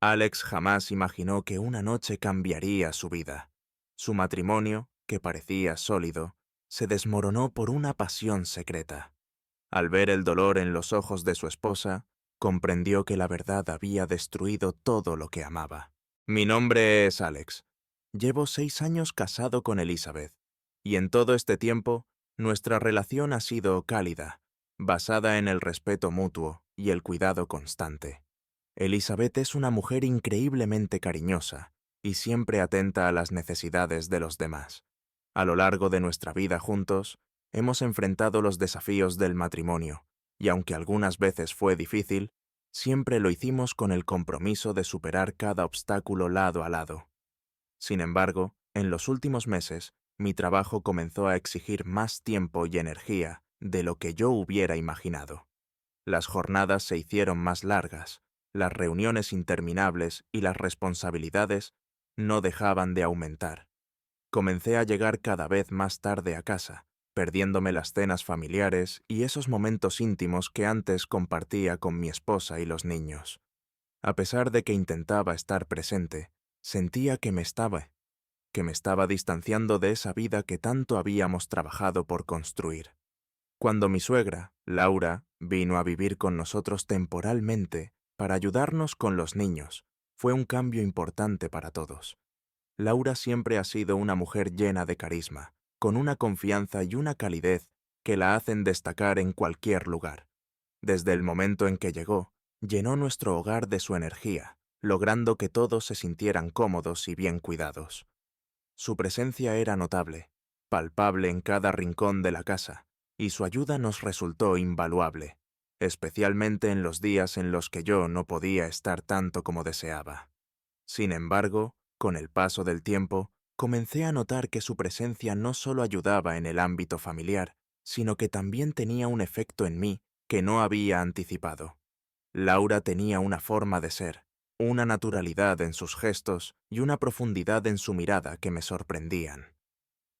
Alex jamás imaginó que una noche cambiaría su vida. Su matrimonio, que parecía sólido, se desmoronó por una pasión secreta. Al ver el dolor en los ojos de su esposa, comprendió que la verdad había destruido todo lo que amaba. Mi nombre es Alex. Llevo 6 años casado con Elizabeth, y en todo este tiempo, nuestra relación ha sido cálida, basada en el respeto mutuo y el cuidado constante. Elizabeth es una mujer increíblemente cariñosa y siempre atenta a las necesidades de los demás. A lo largo de nuestra vida juntos, hemos enfrentado los desafíos del matrimonio, y aunque algunas veces fue difícil, siempre lo hicimos con el compromiso de superar cada obstáculo lado a lado. Sin embargo, en los últimos meses, mi trabajo comenzó a exigir más tiempo y energía de lo que yo hubiera imaginado. Las jornadas se hicieron más largas, las reuniones interminables y las responsabilidades no dejaban de aumentar. Comencé a llegar cada vez más tarde a casa, perdiéndome las cenas familiares y esos momentos íntimos que antes compartía con mi esposa y los niños. A pesar de que intentaba estar presente, sentía que me estaba distanciando de esa vida que tanto habíamos trabajado por construir. Cuando mi suegra, Laura, vino a vivir con nosotros temporalmente para ayudarnos con los niños, fue un cambio importante para todos. Laura siempre ha sido una mujer llena de carisma, con una confianza y una calidez que la hacen destacar en cualquier lugar. Desde el momento en que llegó, llenó nuestro hogar de su energía, logrando que todos se sintieran cómodos y bien cuidados. Su presencia era notable, palpable en cada rincón de la casa, y su ayuda nos resultó invaluable, especialmente en los días en los que yo no podía estar tanto como deseaba. Sin embargo, con el paso del tiempo, comencé a notar que su presencia no solo ayudaba en el ámbito familiar, sino que también tenía un efecto en mí que no había anticipado. Laura tenía una forma de ser, una naturalidad en sus gestos y una profundidad en su mirada que me sorprendían.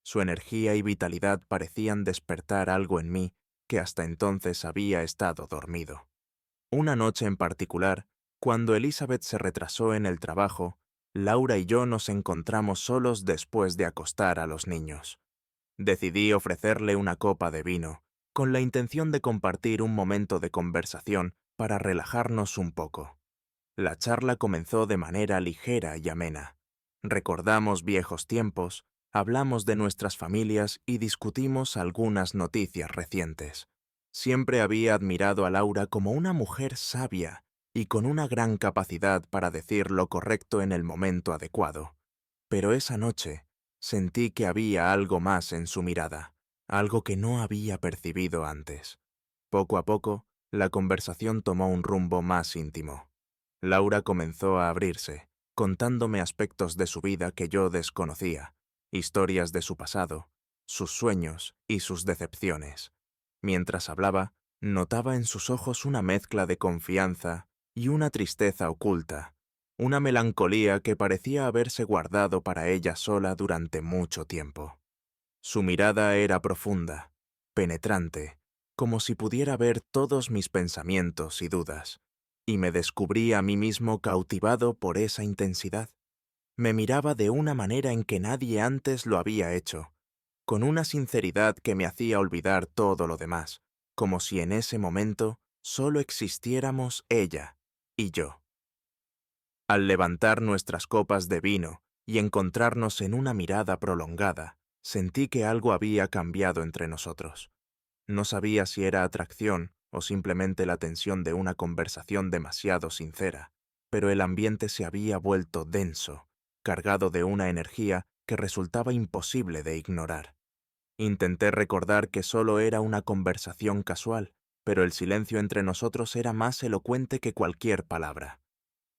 Su energía y vitalidad parecían despertar algo en mí que hasta entonces había estado dormido. Una noche en particular, cuando Elizabeth se retrasó en el trabajo, Laura y yo nos encontramos solos después de acostar a los niños. Decidí ofrecerle una copa de vino, con la intención de compartir un momento de conversación para relajarnos un poco. La charla comenzó de manera ligera y amena. Recordamos viejos tiempos, hablamos de nuestras familias y discutimos algunas noticias recientes. Siempre había admirado a Laura como una mujer sabia y con una gran capacidad para decir lo correcto en el momento adecuado. Pero esa noche sentí que había algo más en su mirada, algo que no había percibido antes. Poco a poco, la conversación tomó un rumbo más íntimo. Laura comenzó a abrirse, contándome aspectos de su vida que yo desconocía, historias de su pasado, sus sueños y sus decepciones. Mientras hablaba, notaba en sus ojos una mezcla de confianza y una tristeza oculta, una melancolía que parecía haberse guardado para ella sola durante mucho tiempo. Su mirada era profunda, penetrante, como si pudiera ver todos mis pensamientos y dudas, y me descubrí a mí mismo cautivado por esa intensidad. Me miraba de una manera en que nadie antes lo había hecho, con una sinceridad que me hacía olvidar todo lo demás, como si en ese momento solo existiéramos ella y yo. Al levantar nuestras copas de vino y encontrarnos en una mirada prolongada, sentí que algo había cambiado entre nosotros. No sabía si era atracción o simplemente la tensión de una conversación demasiado sincera, pero el ambiente se había vuelto denso, cargado de una energía que resultaba imposible de ignorar. Intenté recordar que solo era una conversación casual, pero el silencio entre nosotros era más elocuente que cualquier palabra.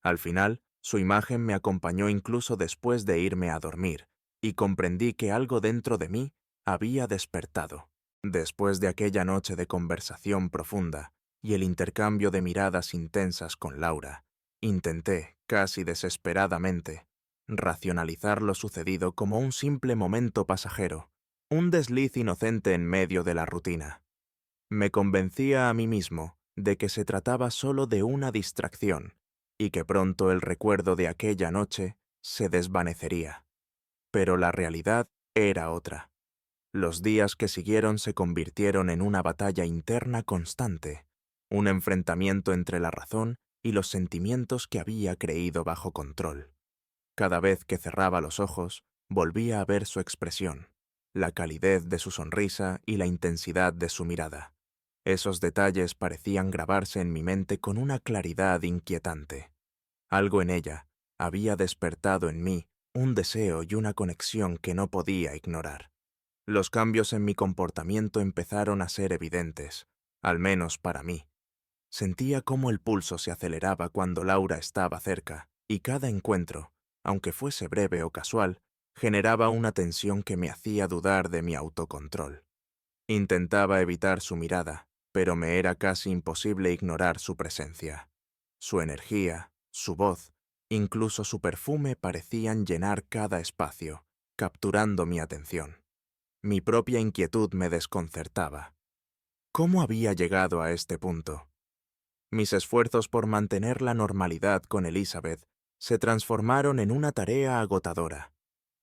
Al final, su imagen me acompañó incluso después de irme a dormir, y comprendí que algo dentro de mí había despertado. Después de aquella noche de conversación profunda y el intercambio de miradas intensas con Laura, intenté, casi desesperadamente, racionalizar lo sucedido como un simple momento pasajero, un desliz inocente en medio de la rutina. Me convencía a mí mismo de que se trataba solo de una distracción, y que pronto el recuerdo de aquella noche se desvanecería. Pero la realidad era otra. Los días que siguieron se convirtieron en una batalla interna constante, un enfrentamiento entre la razón y los sentimientos que había creído bajo control. Cada vez que cerraba los ojos, volvía a ver su expresión, la calidez de su sonrisa y la intensidad de su mirada. Esos detalles parecían grabarse en mi mente con una claridad inquietante. Algo en ella había despertado en mí un deseo y una conexión que no podía ignorar. Los cambios en mi comportamiento empezaron a ser evidentes, al menos para mí. Sentía cómo el pulso se aceleraba cuando Laura estaba cerca, y cada encuentro, aunque fuese breve o casual, generaba una tensión que me hacía dudar de mi autocontrol. Intentaba evitar su mirada, pero me era casi imposible ignorar su presencia. Su energía, su voz, incluso su perfume parecían llenar cada espacio, capturando mi atención. Mi propia inquietud me desconcertaba. ¿Cómo había llegado a este punto? Mis esfuerzos por mantener la normalidad con Elizabeth se transformaron en una tarea agotadora.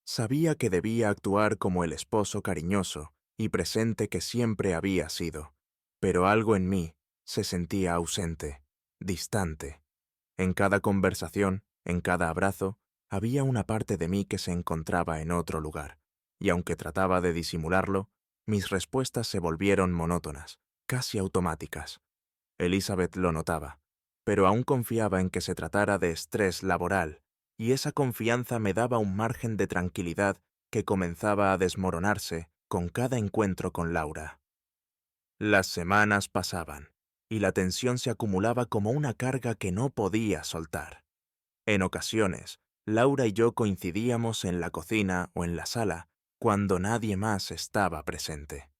Sabía que debía actuar como el esposo cariñoso y presente que siempre había sido, pero algo en mí se sentía ausente, distante. En cada conversación, en cada abrazo, había una parte de mí que se encontraba en otro lugar, y aunque trataba de disimularlo, mis respuestas se volvieron monótonas, casi automáticas. Elizabeth lo notaba, pero aún confiaba en que se tratara de estrés laboral, y esa confianza me daba un margen de tranquilidad que comenzaba a desmoronarse con cada encuentro con Laura. Las semanas pasaban, y la tensión se acumulaba como una carga que no podía soltar. En ocasiones, Laura y yo coincidíamos en la cocina o en la sala cuando nadie más estaba presente.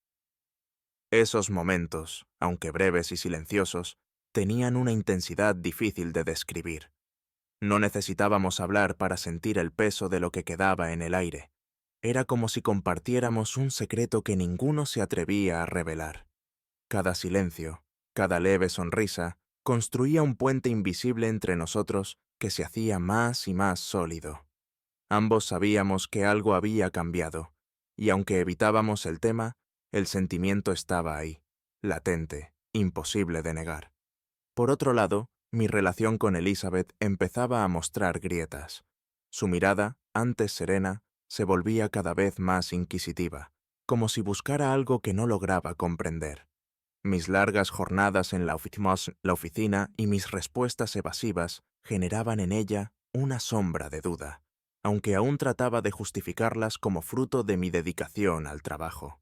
Esos momentos, aunque breves y silenciosos, tenían una intensidad difícil de describir. No necesitábamos hablar para sentir el peso de lo que quedaba en el aire. Era como si compartiéramos un secreto que ninguno se atrevía a revelar. Cada silencio, cada leve sonrisa, construía un puente invisible entre nosotros que se hacía más y más sólido. Ambos sabíamos que algo había cambiado, y aunque evitábamos el tema, el sentimiento estaba ahí, latente, imposible de negar. Por otro lado, mi relación con Elizabeth empezaba a mostrar grietas. Su mirada, antes serena, se volvía cada vez más inquisitiva, como si buscara algo que no lograba comprender. Mis largas jornadas en la oficina y mis respuestas evasivas generaban en ella una sombra de duda, aunque aún trataba de justificarlas como fruto de mi dedicación al trabajo.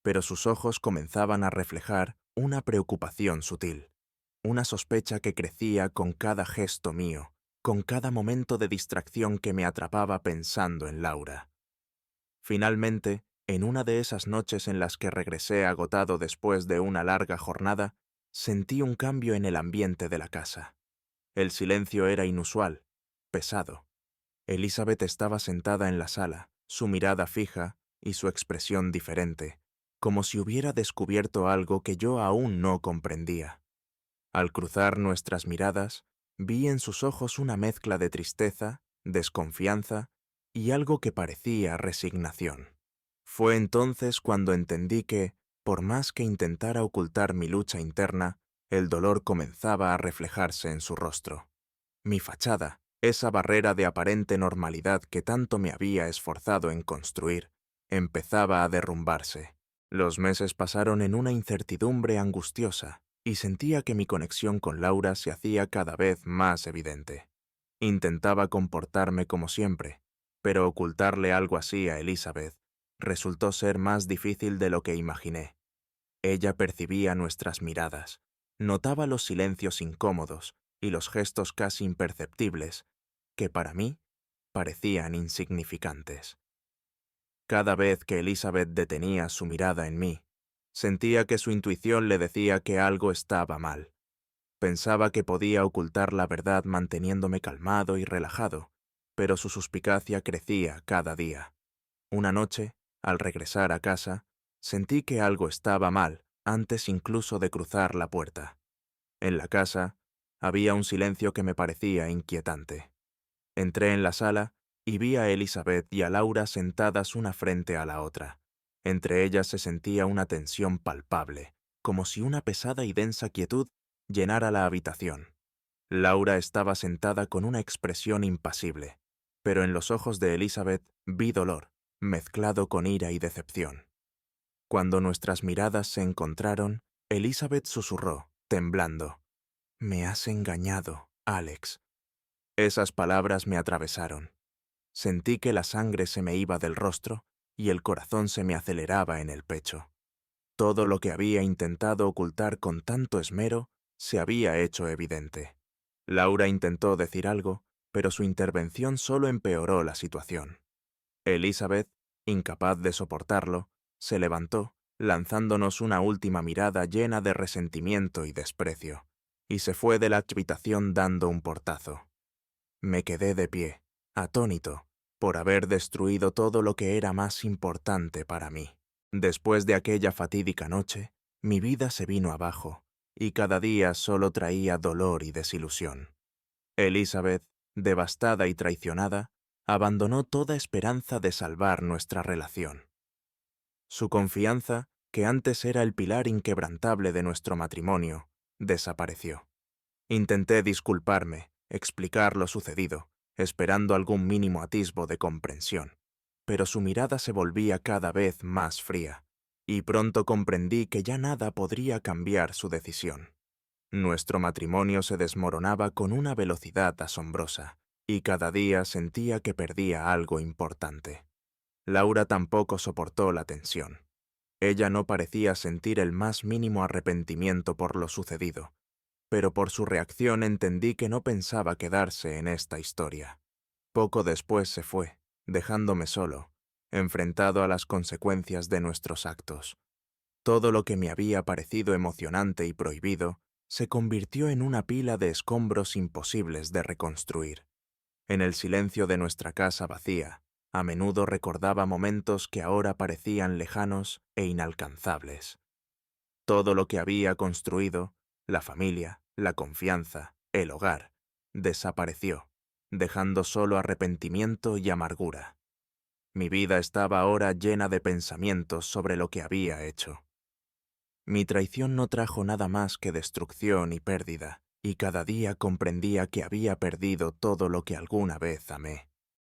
Pero sus ojos comenzaban a reflejar una preocupación sutil, una sospecha que crecía con cada gesto mío, con cada momento de distracción que me atrapaba pensando en Laura. Finalmente, en una de esas noches en las que regresé agotado después de una larga jornada, sentí un cambio en el ambiente de la casa. El silencio era inusual, pesado. Elizabeth estaba sentada en la sala, su mirada fija y su expresión diferente, como si hubiera descubierto algo que yo aún no comprendía. Al cruzar nuestras miradas, vi en sus ojos una mezcla de tristeza, desconfianza y algo que parecía resignación. Fue entonces cuando entendí que, por más que intentara ocultar mi lucha interna, el dolor comenzaba a reflejarse en su rostro. Mi fachada, esa barrera de aparente normalidad que tanto me había esforzado en construir, empezaba a derrumbarse. Los meses pasaron en una incertidumbre angustiosa, y sentía que mi conexión con Laura se hacía cada vez más evidente. Intentaba comportarme como siempre, pero ocultarle algo así a Elizabeth resultó ser más difícil de lo que imaginé. Ella percibía nuestras miradas, notaba los silencios incómodos y los gestos casi imperceptibles, que para mí parecían insignificantes. Cada vez que Elizabeth detenía su mirada en mí, sentía que su intuición le decía que algo estaba mal. Pensaba que podía ocultar la verdad manteniéndome calmado y relajado, pero su suspicacia crecía cada día. Una noche, al regresar a casa, sentí que algo estaba mal antes incluso de cruzar la puerta. En la casa, Había un silencio que me parecía inquietante. Entré en la sala y vi a Elizabeth y a Laura sentadas una frente a la otra. Entre ellas se sentía una tensión palpable, como si una pesada y densa quietud llenara la habitación. Laura estaba sentada con una expresión impasible, pero en los ojos de Elizabeth vi dolor, mezclado con ira y decepción. Cuando nuestras miradas se encontraron, Elizabeth susurró, temblando: «Me has engañado, Alex». Esas palabras me atravesaron. Sentí que la sangre se me iba del rostro y el corazón se me aceleraba en el pecho. Todo lo que había intentado ocultar con tanto esmero se había hecho evidente. Laura intentó decir algo, pero su intervención solo empeoró la situación. Elizabeth, incapaz de soportarlo, se levantó, lanzándonos una última mirada llena de resentimiento y desprecio, y se fue de la habitación dando un portazo. Me quedé de pie, atónito, por haber destruido todo lo que era más importante para mí. Después de aquella fatídica noche, mi vida se vino abajo, y cada día solo traía dolor y desilusión. Elizabeth, devastada y traicionada, abandonó toda esperanza de salvar nuestra relación. Su confianza, que antes era el pilar inquebrantable de nuestro matrimonio, desapareció. Intenté disculparme, explicar lo sucedido, esperando algún mínimo atisbo de comprensión, pero su mirada se volvía cada vez más fría, y pronto comprendí que ya nada podría cambiar su decisión. Nuestro matrimonio se desmoronaba con una velocidad asombrosa, y cada día sentía que perdía algo importante. Laura tampoco soportó la tensión. Ella no parecía sentir el más mínimo arrepentimiento por lo sucedido, pero por su reacción entendí que no pensaba quedarse en esta historia. Poco después se fue, dejándome solo, enfrentado a las consecuencias de nuestros actos. Todo lo que me había parecido emocionante y prohibido se convirtió en una pila de escombros imposibles de reconstruir. En el silencio de nuestra casa vacía, a menudo recordaba momentos que ahora parecían lejanos e inalcanzables. Todo lo que había construido, la familia, la confianza, el hogar, desapareció, dejando solo arrepentimiento y amargura. Mi vida estaba ahora llena de pensamientos sobre lo que había hecho. Mi traición no trajo nada más que destrucción y pérdida, y cada día comprendía que había perdido todo lo que alguna vez amé.